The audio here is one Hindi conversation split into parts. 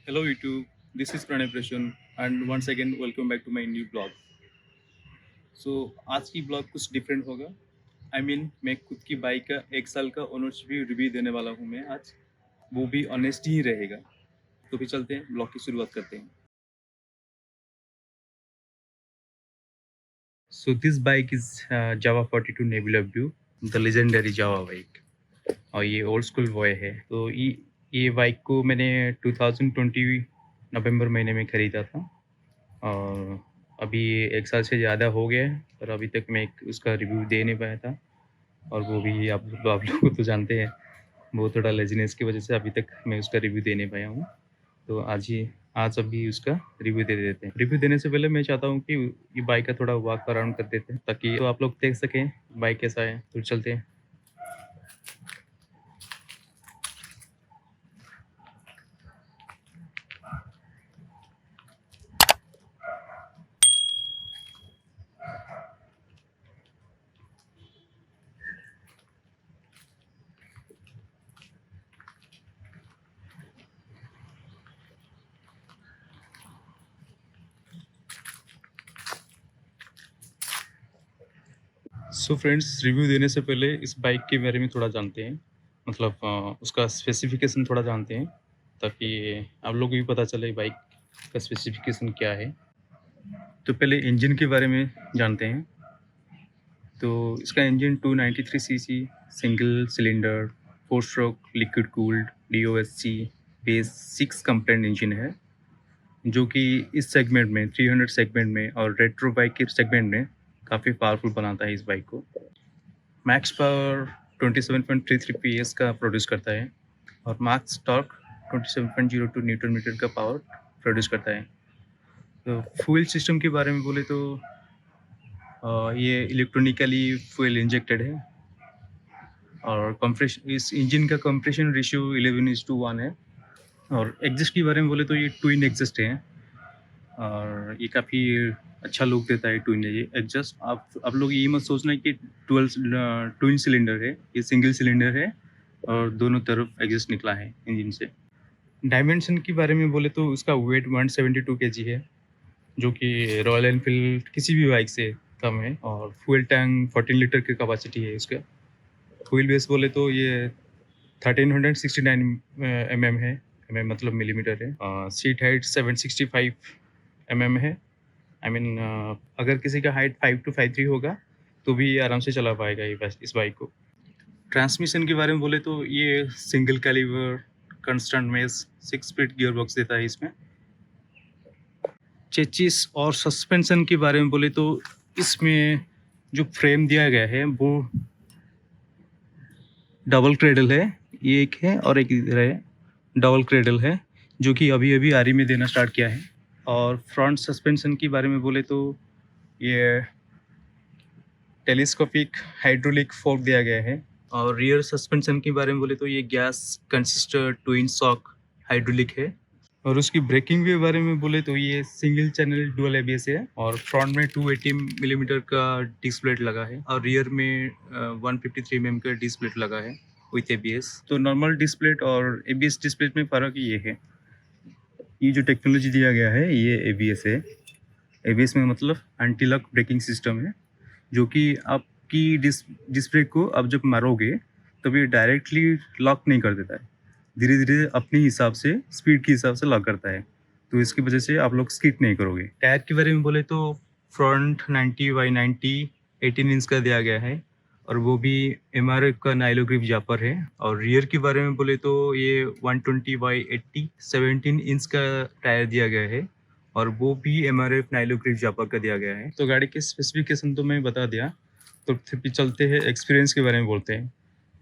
Hello YouTube, this is Pranay Prashan and once again welcome back to my new blog. So आज की ब्लॉग कुछ डिफरेंट होगा। मैं खुद की बाइक का 1 साल का ओनरशिप रिव्यू देने वाला हूँ मैं आज, वो भी ऑनेस्ट ही रहेगा। तो भी चलते हैं, ब्लॉग की शुरुआत करते हैं। So this bike is Java 42 Nebula Blue, the legendary Java bike। और ये ओल्ड स्कूल बॉय है। तो ये बाइक को मैंने 2020 नवंबर महीने में खरीदा था और अभी 1 साल से ज़्यादा हो गया है, पर अभी तक मैं उसका रिव्यू दे नहीं पाया था। और वो भी आप लोग तो जानते हैं, वो थोड़ा लेज़ीनेस की वजह से अभी तक मैं उसका रिव्यू दे नहीं पाया हूँ। तो आज अभी उसका रिव्यू दे देते हैं। रिव्यू देने से पहले मैं चाहता हूँ कि ये बाइक का थोड़ा वॉक अराउंड कर देते हैं, ताकि तो आप लोग देख सकें बाइक कैसा है। तो चलते हैं। सो फ्रेंड्स, रिव्यू देने से पहले इस बाइक के बारे में थोड़ा जानते हैं, मतलब उसका स्पेसिफिकेशन थोड़ा जानते हैं, ताकि आप लोगों को भी पता चले बाइक का स्पेसिफिकेशन क्या है। तो पहले इंजन के बारे में जानते हैं। तो इसका engine 293 CC single cylinder 4 stroke liquid cooled DOSC base 6 complaint engine है, जो कि इस सेगमेंट में 300 सेगमेंट में और रेट्रो बाइक के सेगमेंट में काफ़ी पावरफुल बनाता है इस बाइक को। मैक्स पावर 27.33 PS का प्रोड्यूस करता है और मैक्स टॉर्क 27.02 न्यूटन मीटर का पावर प्रोड्यूस करता है। तो फ्यूल सिस्टम के बारे में बोले तो ये इलेक्ट्रॉनिकली फ्यूल इंजेक्टेड है और कंप्रेशन, इस इंजन का कंप्रेशन रेशियो 11:1 है। और एग्जस्ट के बारे में बोले तो ये ट्विन एग्जस्ट है और ये काफ़ी अच्छा लुक देता है ट्विन एग्जस्ट। आप लोग ये मत सोचना कि ट्विन सिलेंडर है, ये सिंगल सिलेंडर है और दोनों तरफ एग्जस्ट निकला है इंजन से। डायमेंशन के बारे में बोले तो उसका वेट 172 kg है, जो कि रॉयल एनफील्ड किसी भी बाइक से कम है। और फ्यूल टैंक 14 लीटर की कैपेसिटी है इसका। व्हील बेस बोले तो ये 1369 है, मतलब मिलीमीटर है। सीट हाइट 765 है। अगर किसी का हाइट 5'2", 5'3" होगा तो भी आराम से चला पाएगा इस बाइक को। ट्रांसमिशन के बारे में बोले तो ये सिंगल कैलिबर कंस्टेंट में 6 स्पीड गियर बॉक्स देता है इसमें। चेचिस और सस्पेंशन के बारे में बोले तो इसमें जो फ्रेम दिया गया है वो डबल क्रेडल है, ये एक है और एक इधर है, डबल क्रेडल है, जो कि अभी अभी आरी में देना स्टार्ट किया है। और फ्रंट सस्पेंशन के बारे में बोले तो ये टेलीस्कोपिक हाइड्रोलिक फोर्क दिया गया है। और रियर सस्पेंशन के बारे में बोले तो ये गैस कंसिस्टर ट्विन शॉक हाइड्रोलिक है। और उसकी ब्रेकिंग के बारे में बोले तो ये सिंगल चैनल डुअल ABS है और फ्रंट में 280 मिलीमीटर का डिस्क प्लेट लगा है और रियर में 153 mm का डिस्क प्लेट लगा है विथ ABS। तो नॉर्मल डिस्क प्लेट और ABS डिस्क प्लेट में फ़र्क ये है, ये जो टेक्नोलॉजी दिया गया है ये ABS है। ABS में मतलब एंटी लॉक ब्रेकिंग सिस्टम है, जो कि आपकी डिस्क ब्रेक को आप जब मारोगे तब ये डायरेक्टली लॉक नहीं कर देता है, धीरे धीरे अपने हिसाब से स्पीड के हिसाब से लॉक करता है। तो इसकी वजह से आप लोग स्किड नहीं करोगे। टायर के बारे में बोले तो फ्रंट 90/90 18 इंच का दिया गया है और वो भी MRF का नाइलो ग्रिप जापर है। और रियर के बारे में बोले तो ये 120/80 17 इंच का टायर दिया गया है और वो भी MRF नाइलो ग्रिप जापर का दिया गया है। तो गाड़ी के स्पेसिफिकेशन तो मैं बता दिया, तो फिर चलते हैं एक्सपीरियंस के बारे में बोलते हैं।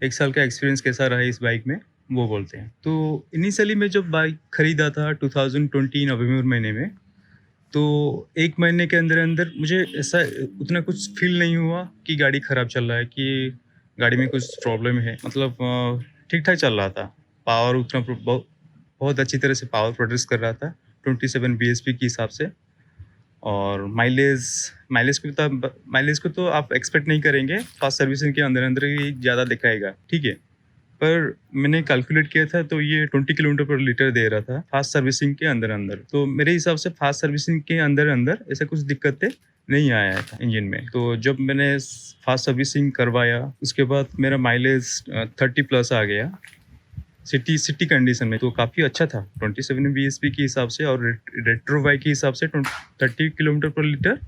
1 साल का एक्सपीरियंस कैसा रहा इस बाइक में वो बोलते हैं। तो इनिशियली मैं जब बाइक खरीदा था 2020 नवंबर महीने में, तो 1 महीने के अंदर अंदर मुझे ऐसा उतना कुछ फील नहीं हुआ कि गाड़ी ख़राब चल रहा है, कि गाड़ी में कुछ प्रॉब्लम है। मतलब ठीक ठाक चल रहा था। पावर उतना बहुत अच्छी तरह से पावर प्रोड्यूस कर रहा था 27 bhp के हिसाब से। और माइलेज को तो आप एक्सपेक्ट नहीं करेंगे, फास्ट सर्विसिंग के अंदर अंदर ही ज़्यादा दिखाएगा, ठीक है। पर मैंने कैलकुलेट किया था तो ये 20 किलोमीटर पर लीटर दे रहा था फास्ट सर्विसिंग के अंदर-अंदर। तो मेरे हिसाब से फास्ट सर्विसिंग के अंदर-अंदर ऐसा कुछ दिक्कतें नहीं आया था इंजन में। तो जब मैंने फास्ट सर्विसिंग करवाया उसके बाद मेरा माइलेज 30 प्लस आ गया। सिटी सिटी कंडीशन में तो काफ़ी अच्छा था। 27 बीएचपी के हिसाब से और रेट्रो बाइक के हिसाब से 30 किलोमीटर पर लीटर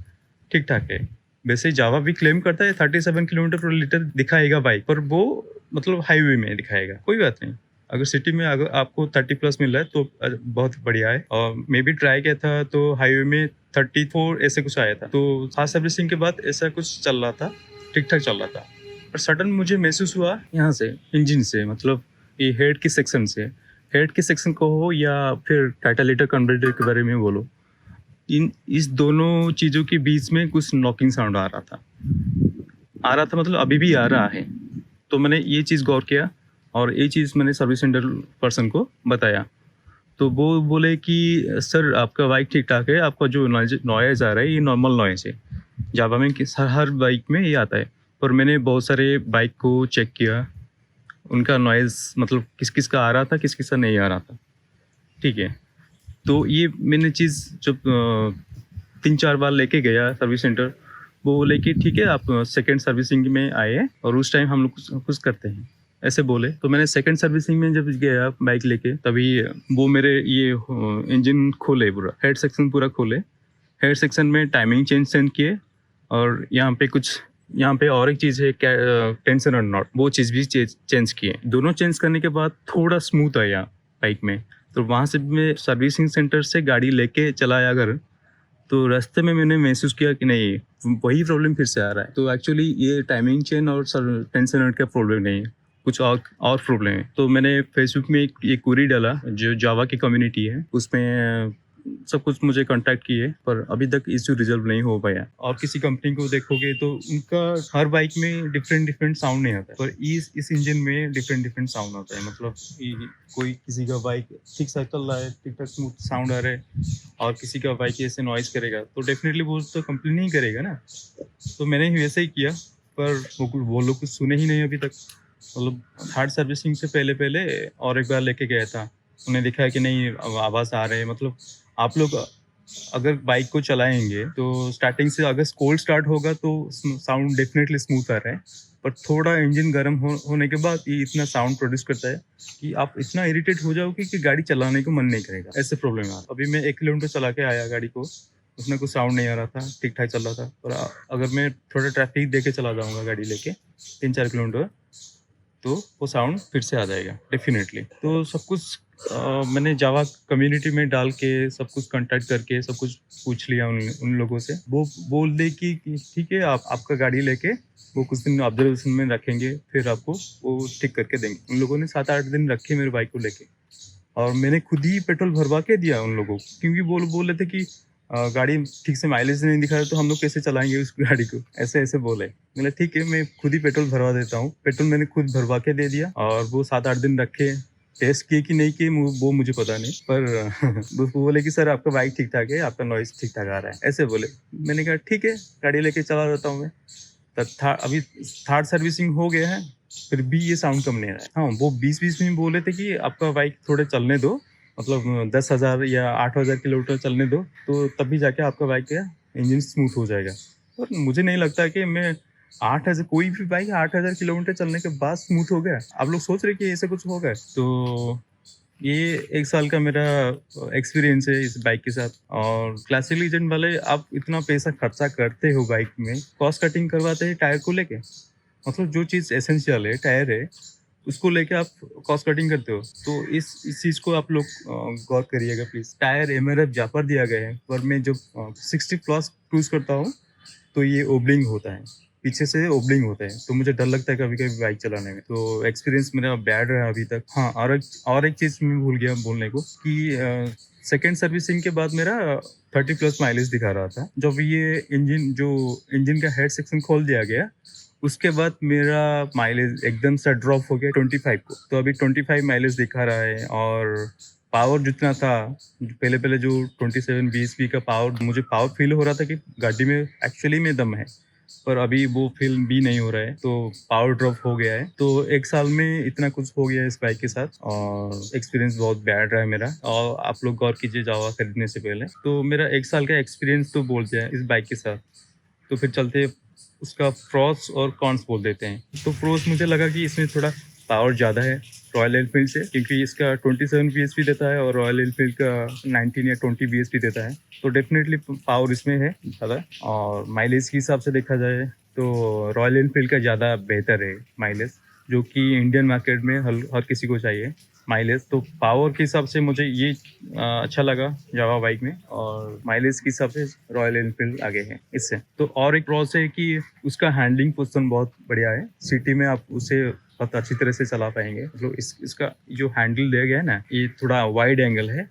ठीक-ठाक है। वैसे जावा भी क्लेम करता है 37 किलोमीटर पर लीटर दिखाएगा बाइक, पर वो मतलब हाईवे में दिखाएगा। कोई बात नहीं, अगर सिटी में अगर आपको 30 प्लस मिल रहा है तो बहुत बढ़िया है। और मैं भी ट्राई किया था तो हाईवे में 34 ऐसे कुछ आया था। तो फास्ट सर्विसिंग के बाद ऐसा कुछ चल रहा था, ठीक-ठाक चल रहा था। पर सडन मुझे महसूस हुआ यहाँ से, इंजन से, मतलब ये हेड के सेक्शन से। हेड के सेक्शन को हो या फिर कैटालिटर कन्वर्टर के बारे में बोलो, इस दोनों चीज़ों के बीच में कुछ नॉकिंग साउंड आ रहा था मतलब अभी भी आ रहा है। तो मैंने ये चीज़ गौर किया और ये चीज़ मैंने सर्विस सेंटर पर्सन को बताया। तो वो बोले कि सर आपका बाइक ठीक-ठाक है, आपका जो नॉइज़ आ रहा है ये नॉर्मल नॉइज़ है। जावा में हर बाइक में ये आता है। पर मैंने बहुत सारे बाइक को चेक किया, उनका नॉइज़ मतलब किस-किस का आ रहा था, किस-किस का नहीं आ रहा था। ठीक है। तो ये मैंने चीज़ जब 3-4 बार लेके गया सर्विस सेंटर, वो बोले कि ठीक है आप सेकंड सर्विसिंग में आए और उस टाइम हम लोग कुछ करते हैं, ऐसे बोले। तो मैंने सेकंड सर्विसिंग में जब गया बाइक लेके, तभी वो मेरे ये इंजन खोले, पूरा हेड सेक्शन पूरा खोले। हेड सेक्शन में टाइमिंग चेंज किए और यहाँ पे और एक चीज़ है क्या, टेंशन और नॉट, वो चीज़ भी चेंज किए। दोनों चेंज करने के बाद थोड़ा स्मूथ आया बाइक में। तो वहाँ से मैं सर्विसिंग सेंटर से गाड़ी लेके चला आया घर, तो रास्ते में मैंने महसूस किया कि नहीं, वही प्रॉब्लम फिर से आ रहा है। तो एक्चुअली ये टाइमिंग चेन और टेंशन नॉट का प्रॉब्लम नहीं है, कुछ और प्रॉब्लम है। तो मैंने फेसबुक में एक क्वेरी डाला, जो जावा की कम्युनिटी है, उसमें सब कुछ मुझे कांटेक्ट किए, पर अभी तक इश्यू रिजल्व नहीं हो पाया। और किसी कंपनी को देखोगे तो उनका हर बाइक में डिफरेंट साउंड नहीं आता है, पर इस इंजन में डिफरेंट साउंड आता है। मतलब कोई किसी का बाइक ठीक सा चल रहा है, ठीक ठाक स्मूथ साउंड आ रहा है, और किसी का बाइक ऐसे नॉइज करेगा तो डेफिनेटली वो तो कंप्लेन नहीं करेगा ना। तो मैंने ही वैसे ही किया, पर वो लोग कुछ सुने ही नहीं अभी तक। मतलब थर्ड सर्विसिंग से पहले और एक बार लेके गया था, उन्हें दिखा कि नहीं आवाज़ आ रहे हैं। मतलब आप लोग अगर बाइक को चलाएंगे तो स्टार्टिंग से अगर कोल्ड स्टार्ट होगा तो साउंड डेफिनेटली स्मूथ आ रहा है, पर थोड़ा इंजन गर्म होने के बाद ये इतना साउंड प्रोड्यूस करता है कि आप इतना इरिटेट हो जाओगे कि गाड़ी चलाने को मन नहीं करेगा। ऐसे प्रॉब्लम आ, अभी मैं 1 किलोमीटर चला के आया गाड़ी को, उसमें कुछ साउंड नहीं आ रहा था, ठीक ठाक चल रहा था। और अगर मैं थोड़ा ट्रैफिक देके चला जाऊंगा गाड़ी लेके 3-4 किलोमीटर, तो वो साउंड फिर से आ जाएगा डेफिनेटली। तो सब कुछ मैंने जावा कम्युनिटी में डाल के सब कुछ कांटेक्ट करके सब कुछ पूछ लिया उन लोगों से। वो बोल दे कि ठीक है, आप आपका गाड़ी लेके वो कुछ दिन ऑब्जर्वेशन में रखेंगे, फिर आपको वो ठीक करके देंगे। उन लोगों ने 7-8 दिन रखे मेरे बाइक को लेके, और मैंने खुद ही पेट्रोल भरवा के दिया उन लोगों को, क्योंकि वो बोल रहे थे कि गाड़ी ठीक से माइलेज नहीं दिखा रहा तो हम लोग कैसे चलाएंगे उस गाड़ी को, ऐसे बोले। मैंने ठीक है, मैं खुद ही पेट्रोल भरवा देता हूँ। पेट्रोल मैंने खुद भरवा के दे दिया, और वो 7-8 दिन रखे। टेस्ट किए कि नहीं किए वो मुझे पता नहीं, पर वो बोले कि सर आपका बाइक ठीक ठाक है, आपका नॉइज ठीक ठाक आ रहा है, ऐसे बोले। मैंने कहा ठीक है, गाड़ी लेके चला जाता हूँ मैं। अभी थर्ड सर्विसिंग हो गया है, फिर भी ये साउंड कम नहीं आ रहा है। हाँ, वो 20-20 में बोले थे कि आपका बाइक थोड़े चलने दो, मतलब 10,000 या 8,000 किलोमीटर चलने दो, तो तभी जाके आपका बाइक का इंजन स्मूथ हो जाएगा। और मुझे नहीं लगता कि मैं 8,000, कोई भी बाइक 8,000 किलोमीटर चलने के बाद स्मूथ हो गया। आप लोग सोच रहे कि ऐसे कुछ होगा? तो ये 1 साल का मेरा एक्सपीरियंस है इस बाइक के साथ। और क्लासिक लीजेंड वाले, आप इतना पैसा खर्चा करते हो बाइक में, कॉस्ट कटिंग करवाते हैं टायर को लेके। मतलब जो चीज़ एसेंशियल है, टायर है, उसको लेके आप कॉस्ट कटिंग करते हो। तो इस चीज़ को आप लोग गौर करिएगा प्लीज़। टायर एमआरएफ जापर दिया गया है, पर मैं जब 60 प्लस क्रूज करता हूँ तो ये ओबलिंग होता है, पीछे से ओबलिंग होता है, तो मुझे डर लगता है कभी-कभी बाइक चलाने में। तो एक्सपीरियंस मेरा बैड रहा अभी तक। हाँ, और एक चीज़ मैं भूल गया बोलने को कि सेकंड सर्विसिंग के बाद मेरा 30 प्लस माइलेज दिखा रहा था। जब ये इंजन का हेड सेक्शन खोल दिया गया, उसके बाद मेरा माइलेज एकदम से ड्रॉप हो गया 25 को। तो अभी 25 माइलेज दिखा रहा है, और पावर जितना था पहले जो 27 बीएचपी का पावर, मुझे पावर फील हो रहा था कि गाड़ी में एक्चुअली में दम है। पर अभी वो फ़ील भी नहीं हो रहा है, तो पावर ड्रॉप हो गया है। तो 1 साल में इतना कुछ हो गया है इस बाइक के साथ और एक्सपीरियंस बहुत बैड रहा है मेरा और आप लोग गौर कीजिए जावा खरीदने से पहले। तो मेरा 1 साल का एक्सपीरियंस तो बोल दिया है इस बाइक के साथ। तो फिर चलते उसका प्रोस और कॉन्स बोल देते हैं। तो प्रोस मुझे लगा कि इसमें थोड़ा पावर ज़्यादा है रॉयल एनफील्ड से, क्योंकि इसका 27 बीएचपी देता है और रॉयल एनफील्ड का 19 या 20 बीएचपी देता है। तो डेफिनेटली पावर इसमें है ज़्यादा। और माइलेज के हिसाब से देखा जाए तो रॉयल एनफील्ड का ज़्यादा बेहतर है माइलेज, जो कि इंडियन मार्केट में हर किसी को चाहिए माइलेज। तो पावर के हिसाब से मुझे ये अच्छा लगा जावा बाइक में, और माइलेज के हिसाब से रॉयल एनफील्ड आगे है इससे। तो और एक प्रोस है कि उसका हैंडलिंग पोजीशन बहुत बढ़िया है। सिटी में आप उसे बहुत अच्छी तरह से चला पाएंगे। मतलब इसका जो हैंडल दिया गया है ना, ये थोड़ा वाइड एंगल है,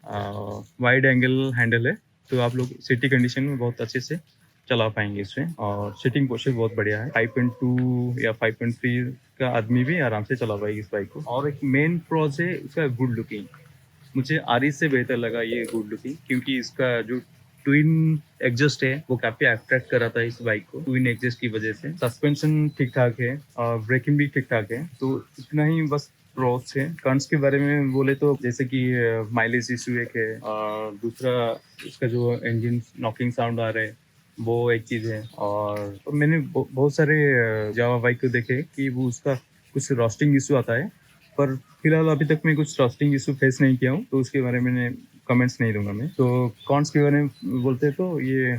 वाइड एंगल हैंडल है। तो आप लोग सिटी कंडीशन में बहुत अच्छे से चला पाएंगे इसमें। और सीटिंग पोस्चर बहुत बढ़िया है। 5.2 या 5.3 का आदमी भी आराम से चला पाएगी इस बाइक को। और एक मेन प्रोस है उसका गुड लुकिंग। मुझे आरिस से बेहतर लगा ये गुड लुकिंग, क्योंकि इसका जो ट्विन एग्जस्ट है वो काफी अट्रैक्ट कर रहा था इस बाइक को, ट्विन एग्जस्ट की वजह से। सस्पेंशन ठीक ठाक है और ब्रेकिंग भी ठीक ठाक है। तो इतना ही बस प्रोस है। कॉन्स के बारे में बोले तो जैसे कि माइलेज इशू एक है, और दूसरा इसका जो इंजन नॉकिंग साउंड आ रहा है वो एक चीज़ है। और मैंने बहुत सारे जावा बाइक को देखे कि वो उसका कुछ रोस्टिंग इशू आता है, पर फिलहाल अभी तक मैं कुछ रोस्टिंग इशू फेस नहीं किया हूँ, तो उसके बारे में मैंने कमेंट्स नहीं दूंगा मैं। तो कॉन्स के बारे में बोलते तो ये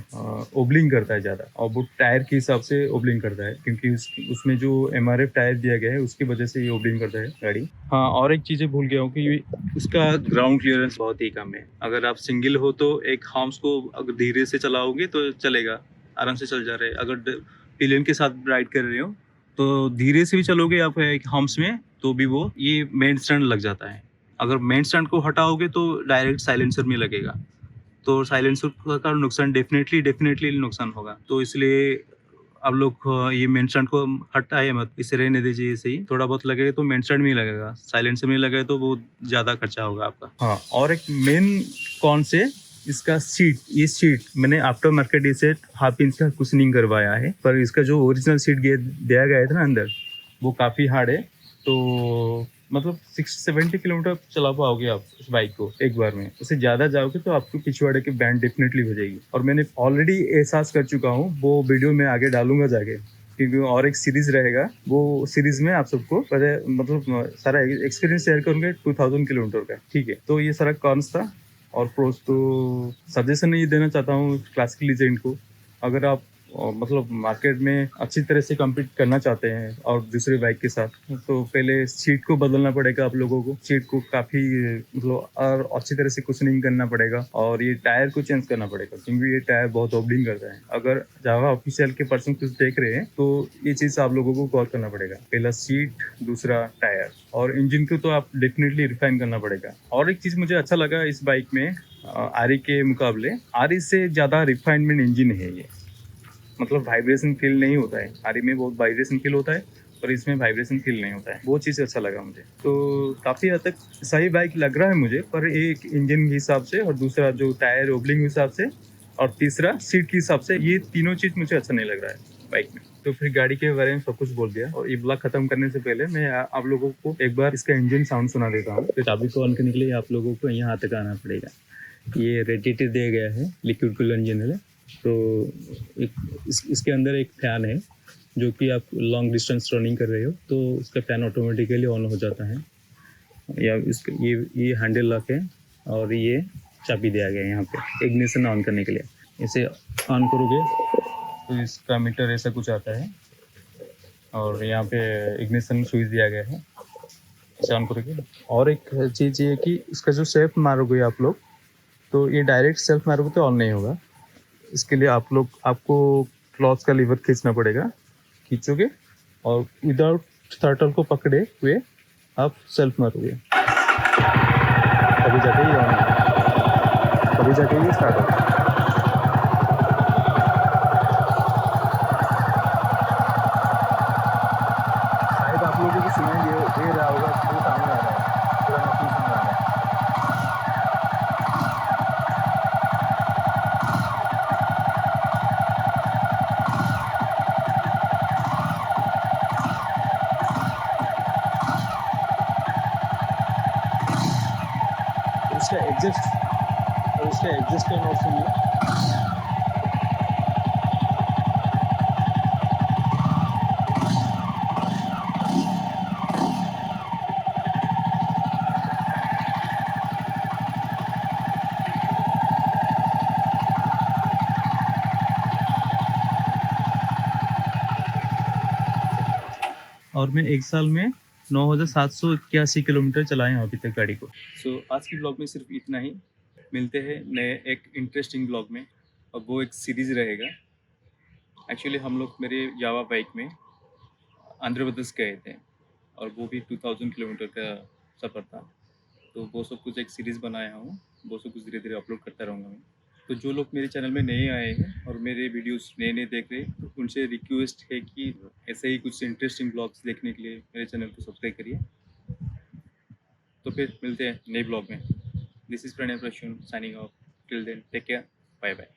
ओबलिंग करता है ज़्यादा, और वो टायर के हिसाब से ओबलिंग करता है, क्योंकि उसमें जो एमआरएफ टायर दिया गया है उसकी वजह से ये ओबलिंग करता है गाड़ी। हाँ, और एक चीज़ें भूल गया हूँ कि उसका ग्राउंड क्लियरेंस बहुत ही कम है। अगर आप सिंगल हो तो एक हॉर्म्स को अगर धीरे से चलाओगे तो चलेगा, आराम से चल जा रहे हैं। अगर पिलियन के साथ राइड कर रहे हो तो धीरे से भी चलोगे आप एक हॉर्म्स में, तो भी वो ये मेन स्टैंड लग जाता है। अगर मेन स्टैंड को हटाओगे तो डायरेक्ट साइलेंसर में लगेगा, तो साइलेंसर का नुकसान डेफिनेटली नुकसान होगा। तो इसलिए आप लोग ये मेन स्टैंड को हटाए मत, इसे रहने दीजिए ऐसे ही। थोड़ा बहुत लगेगा तो मेन स्टैंड में ही लगेगा, साइलेंसर में लगेगा तो वो ज़्यादा खर्चा होगा आपका। हाँ, और एक मेन कौन से इसका सीट, ये सीट मैंने आफ्टर मार्केट इसे 1/2 इंच का कुशनिंग करवाया है, पर इसका जो ओरिजिनल सीट दिया गया था ना अंदर, वो काफ़ी हार्ड है। तो मतलब 60-70 किलोमीटर चला पाओगे आप उस बाइक को एक बार में। उससे ज़्यादा जाओगे तो आपको पिछवाड़े की बैंड डेफिनेटली हो जाएगी। और मैंने ऑलरेडी एहसास कर चुका हूँ, वो वीडियो में आगे डालूंगा जाके, क्योंकि और एक सीरीज रहेगा, वो सीरीज में आप सबको पहले मतलब सारा एक्सपीरियंस शेयर करूँगा 2000 किलोमीटर का। ठीक है, तो ये सारा कॉन्स था। और प्रोस तो सजेशन ये देना चाहता हूँ क्लासिक लीजेंड को, अगर आप मतलब मार्केट में अच्छी तरह से कम्पीट करना चाहते हैं और दूसरे बाइक के साथ, तो पहले सीट को बदलना पड़ेगा आप लोगों को। सीट को काफ़ी मतलब और अच्छी तरह से कुशनिंग करना पड़ेगा, और ये टायर को चेंज करना पड़ेगा, क्योंकि ये टायर बहुत ओबलिंग करता है। अगर जावा ऑफिशियल के पर्सन कुछ देख रहे हैं तो ये चीज़ आप लोगों को गौर करना पड़ेगा। पहला सीट, दूसरा टायर, और इंजन को तो आप डेफिनेटली रिफाइन करना पड़ेगा। और एक चीज़ मुझे अच्छा लगा इस बाइक में, आरी के मुकाबले आरी से ज़्यादा रिफाइनमेंट इंजन है ये। मतलब वाइब्रेशन फील नहीं होता है, आरी में बहुत वाइब्रेशन फील होता है, पर इसमें वाइब्रेशन फील नहीं होता है। वो चीज़ अच्छा लगा मुझे। तो काफ़ी हद तक सही बाइक लग रहा है मुझे, पर एक इंजन के हिसाब से, और दूसरा जो टायर ओबलिंग के हिसाब से, और तीसरा सीट के हिसाब से, ये तीनों चीज़ मुझे अच्छा नहीं लग रहा है बाइक में। तो फिर गाड़ी के बारे में सब कुछ बोल दिया, और ये ब्लॉग खत्म करने से पहले मैं आप लोगों को एक बार इसका इंजन साउंड सुना देता हूँ। तो चाबी को ऑन करने के लिए आप लोगों को यहाँ तक आना पड़ेगा। ये रेडिएटर दिया गया है, लिक्विड कूलर इंजन है। तो इसके अंदर एक फ़ैन है, जो कि आप लॉन्ग डिस्टेंस रनिंग कर रहे हो तो उसका फ़ैन ऑटोमेटिकली ऑन हो जाता है। या ये हैंडल लॉक है, और ये चाबी दिया गया है यहाँ पे इग्निशन ऑन करने के लिए। इसे ऑन करोगे तो इसका मीटर ऐसा कुछ आता है, और यहाँ पे इग्निशन स्विच दिया गया है, इसे ऑन करोगे। और एक चीज़ ये कि इसका जो सेल्फ मारोगे आप लोग, तो ये डायरेक्ट सेल्फ मारोगे तो ऑन नहीं होगा। इसके लिए आपको क्लॉच का लीवर खींचना पड़ेगा। खींचोगे और विदाउट थ्रॉटल को पकड़े हुए आप सेल्फ मारोगे, तभी जाके ये ऑन होगा, तभी जाके ये स्टार्ट होगा। शायद आप लोगों को सुनाई दे रहा होगा, वो सामने आ रहा है, पूरा नकली सुन रहा है। एग्जस्ट और उसका एग्जस्ट फैन और सुनिए। और मैं एक साल में 9,781 किलोमीटर चलाए हैं अभी तक गाड़ी को। सो आज की ब्लॉग में सिर्फ इतना ही। मिलते हैं नए एक इंटरेस्टिंग ब्लॉग में, और वो एक सीरीज़ रहेगा। एक्चुअली हम लोग मेरे यावा बाइक में आंध्र प्रदेश गए थे, और वो भी 2000 किलोमीटर का सफ़र था। तो वो सब कुछ एक सीरीज़ बनाया हूँ, वो सब कुछ धीरे धीरे अपलोड करता रहूँगा मैं। तो जो लोग मेरे चैनल में नए आए हैं और मेरे वीडियोस नए नए देख रहे हैं, तो उनसे रिक्वेस्ट है कि ऐसे ही कुछ इंटरेस्टिंग ब्लॉग्स देखने के लिए मेरे चैनल को सब्सक्राइब करिए। तो फिर मिलते हैं नए ब्लॉग में। This is Pranay Prasoon signing off. Till then take care, bye bye.